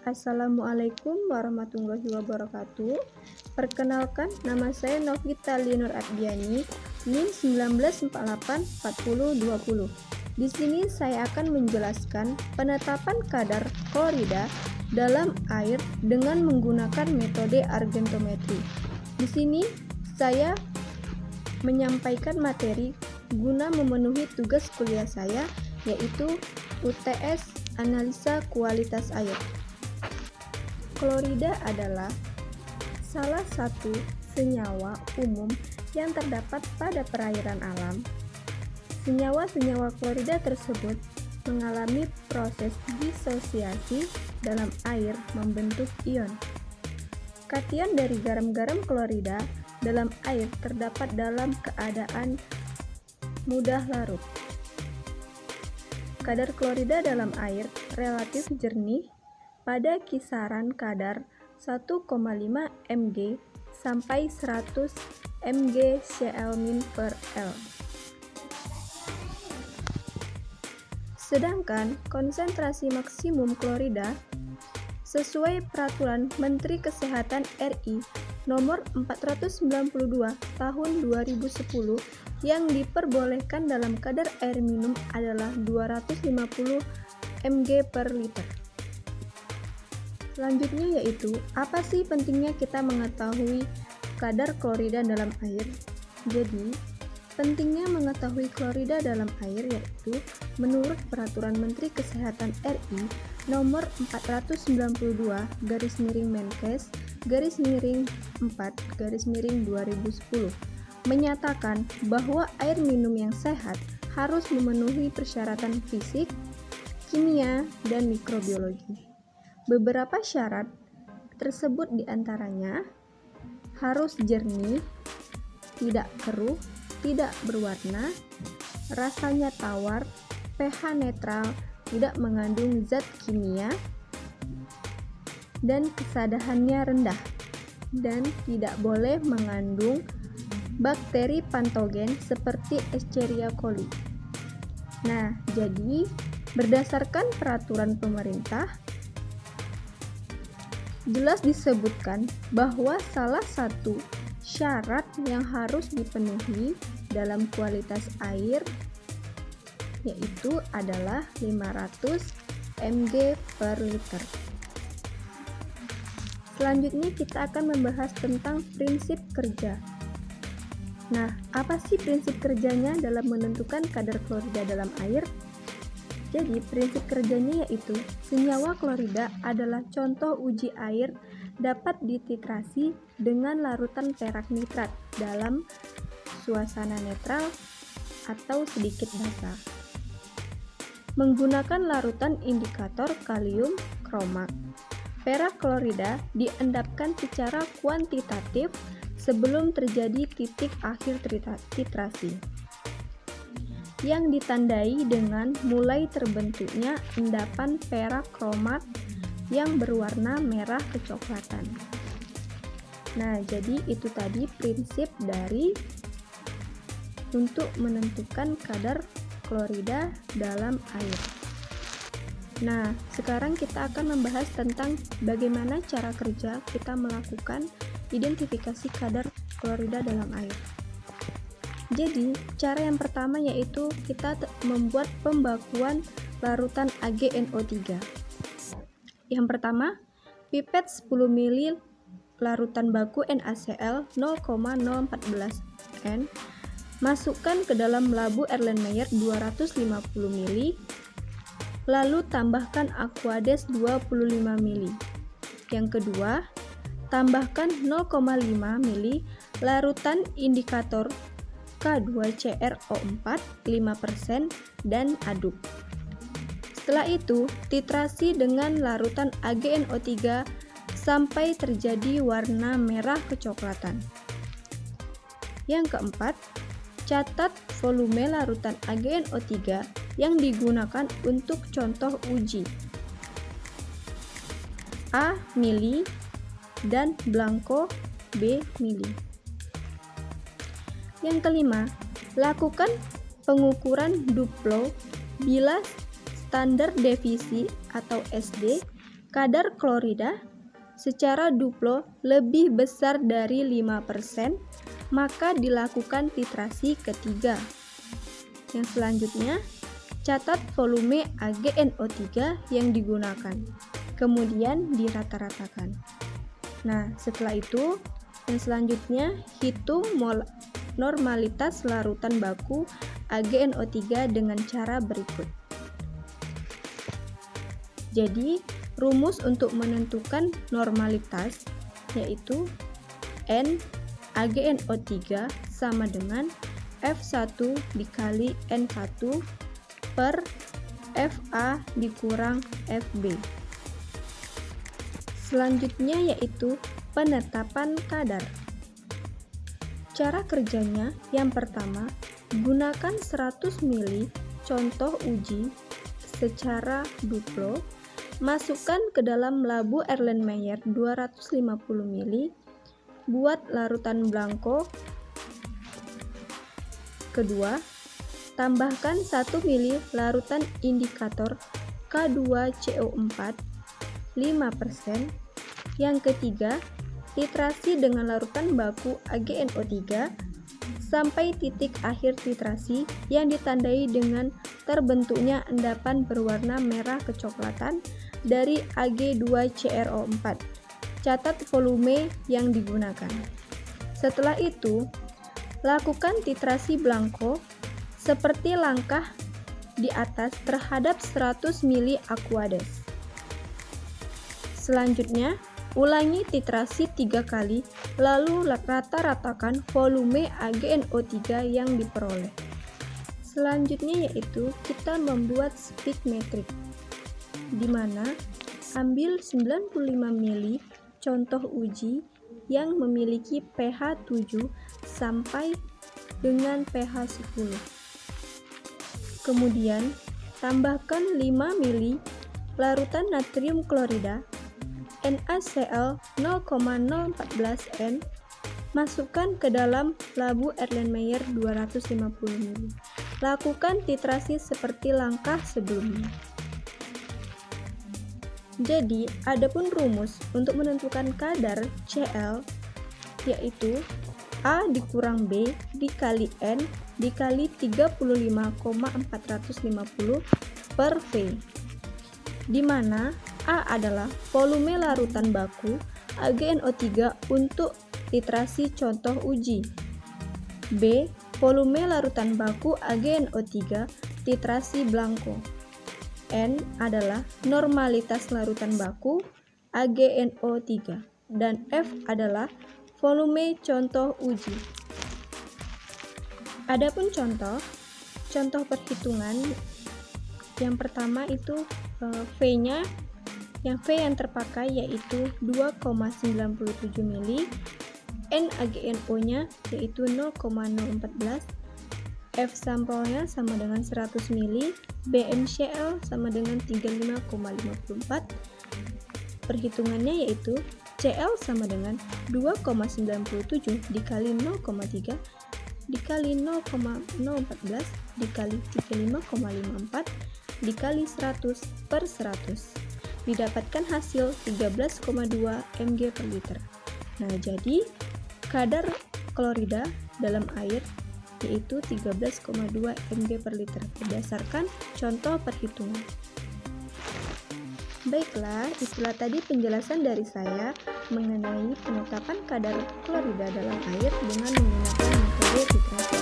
Assalamualaikum warahmatullahi wabarakatuh. Perkenalkan, nama saya Novita Linur Abdiani, NIM 19484020. Di sini saya akan menjelaskan penetapan kadar klorida dalam air dengan menggunakan metode argentometri. Di sini saya menyampaikan materi guna memenuhi tugas kuliah saya, yaitu UTS Analisa Kualitas Air. Klorida adalah salah satu senyawa umum yang terdapat pada perairan alam. Senyawa-senyawa klorida tersebut mengalami proses disosiasi dalam air membentuk ion. Kation dari garam-garam klorida dalam air terdapat dalam keadaan mudah larut. Kadar klorida dalam air relatif jernih pada kisaran kadar 1,5 mg sampai 100 mg Cl/L. Sedangkan konsentrasi maksimum klorida sesuai Peraturan Menteri Kesehatan RI Nomor 492 Tahun 2010 yang diperbolehkan dalam kadar air minum adalah 250 mg per liter. Selanjutnya yaitu, apa sih pentingnya kita mengetahui kadar klorida dalam air? Jadi, pentingnya mengetahui klorida dalam air yaitu menurut Peraturan Menteri Kesehatan RI Nomor 492/Menkes/4/2010 menyatakan bahwa air minum yang sehat harus memenuhi persyaratan fisik, kimia, dan mikrobiologi. Beberapa syarat tersebut diantaranya harus jernih, tidak keruh, tidak berwarna, rasanya tawar, pH netral, tidak mengandung zat kimia, dan kesadahannya rendah, dan tidak boleh mengandung bakteri patogen seperti Escherichia coli. Nah, jadi berdasarkan peraturan pemerintah, jelas disebutkan bahwa salah satu syarat yang harus dipenuhi dalam kualitas air yaitu adalah 500 mg per liter. Selanjutnya kita akan membahas tentang prinsip kerja. Nah, apa sih prinsip kerjanya dalam menentukan kadar klorida dalam air? Jadi, prinsip kerjanya yaitu senyawa klorida adalah contoh uji air dapat dititrasi dengan larutan perak nitrat dalam suasana netral atau sedikit basah. Menggunakan larutan indikator kalium kromat. Perak klorida diendapkan secara kuantitatif sebelum terjadi titik akhir titrasi, yang ditandai dengan mulai terbentuknya endapan perak kromat yang berwarna merah kecoklatan. Nah, jadi itu tadi prinsip dari untuk menentukan kadar klorida dalam air. Nah, sekarang kita akan membahas tentang bagaimana cara kerja kita melakukan identifikasi kadar klorida dalam air. Jadi, cara yang pertama yaitu kita membuat pembakuan larutan AgNO3. Yang pertama, pipet 10 ml larutan baku NaCl 0,014 N, masukkan ke dalam labu Erlenmeyer 250 ml, lalu tambahkan Aquades 25 ml. Yang kedua, tambahkan 0,5 ml larutan indikator K2CrO4 5% dan aduk. Setelah itu, titrasi dengan larutan AgNO3 sampai terjadi warna merah kecoklatan. Yang keempat, catat volume larutan AgNO3 yang digunakan untuk contoh uji. A mili dan blanko B mili. Yang kelima, lakukan pengukuran Duplo bila standar devisi atau SD kadar klorida secara duplo lebih besar dari 5%, maka dilakukan titrasi ketiga. Yang selanjutnya, catat volume AgNO3 yang digunakan, kemudian dirata-ratakan. Nah, setelah itu, yang selanjutnya, hitung normalitas larutan baku AgNO3 dengan cara berikut. Jadi, rumus untuk menentukan normalitas yaitu N AgNO3 sama dengan F1 dikali N1 per Fa dikurang Fb. Selanjutnya yaitu penetapan kadar. Cara kerjanya yang pertama, gunakan 100 ml contoh uji secara duplo. Masukkan ke dalam labu Erlenmeyer 250 ml, buat larutan blanko. Kedua, tambahkan 1 ml larutan indikator K2CO4 5%. Yang ketiga, titrasi dengan larutan baku AgNO3 sampai titik akhir titrasi yang ditandai dengan terbentuknya endapan berwarna merah kecoklatan dari Ag2CrO4. Catat volume yang digunakan. Setelah itu, lakukan titrasi blanko seperti langkah di atas terhadap 100 ml Aquades. Selanjutnya, ulangi titrasi 3 kali, lalu rata-ratakan volume AgNO3 yang diperoleh. Selanjutnya yaitu kita membuat speed metric, di mana ambil 95 ml contoh uji yang memiliki pH 7 sampai dengan pH 10. Kemudian, tambahkan 5 ml larutan natrium klorida NaCl 0,014 N, masukkan ke dalam labu Erlenmeyer 250 ml. Lakukan titrasi seperti langkah sebelumnya. Jadi, adapun rumus untuk menentukan kadar Cl yaitu A dikurang B dikali N dikali 35,450 per V, di mana A adalah volume larutan baku AgNO3 untuk titrasi contoh uji, B volume larutan baku AgNO3 titrasi blanko, N adalah normalitas larutan baku AgNO3, dan F adalah volume contoh uji. Adapun contoh perhitungan yang pertama itu V-nya, yang V yang terpakai yaitu 2,97 ml, N AgNO-nya yaitu 0,014, F sampelnya sama dengan 100 ml, BnCl sama dengan 35,54. Perhitungannya yaitu Cl sama dengan 2,97 dikali 0,3 dikali 0,014 dikali 35,54 dikali 100 per 100. Didapatkan hasil 13,2 mg per liter. Nah, jadi kadar klorida dalam air yaitu 13,2 mg per liter berdasarkan contoh perhitungan. Baiklah, itulah tadi penjelasan dari saya mengenai penetapan kadar klorida dalam air dengan menggunakan metode titrasi.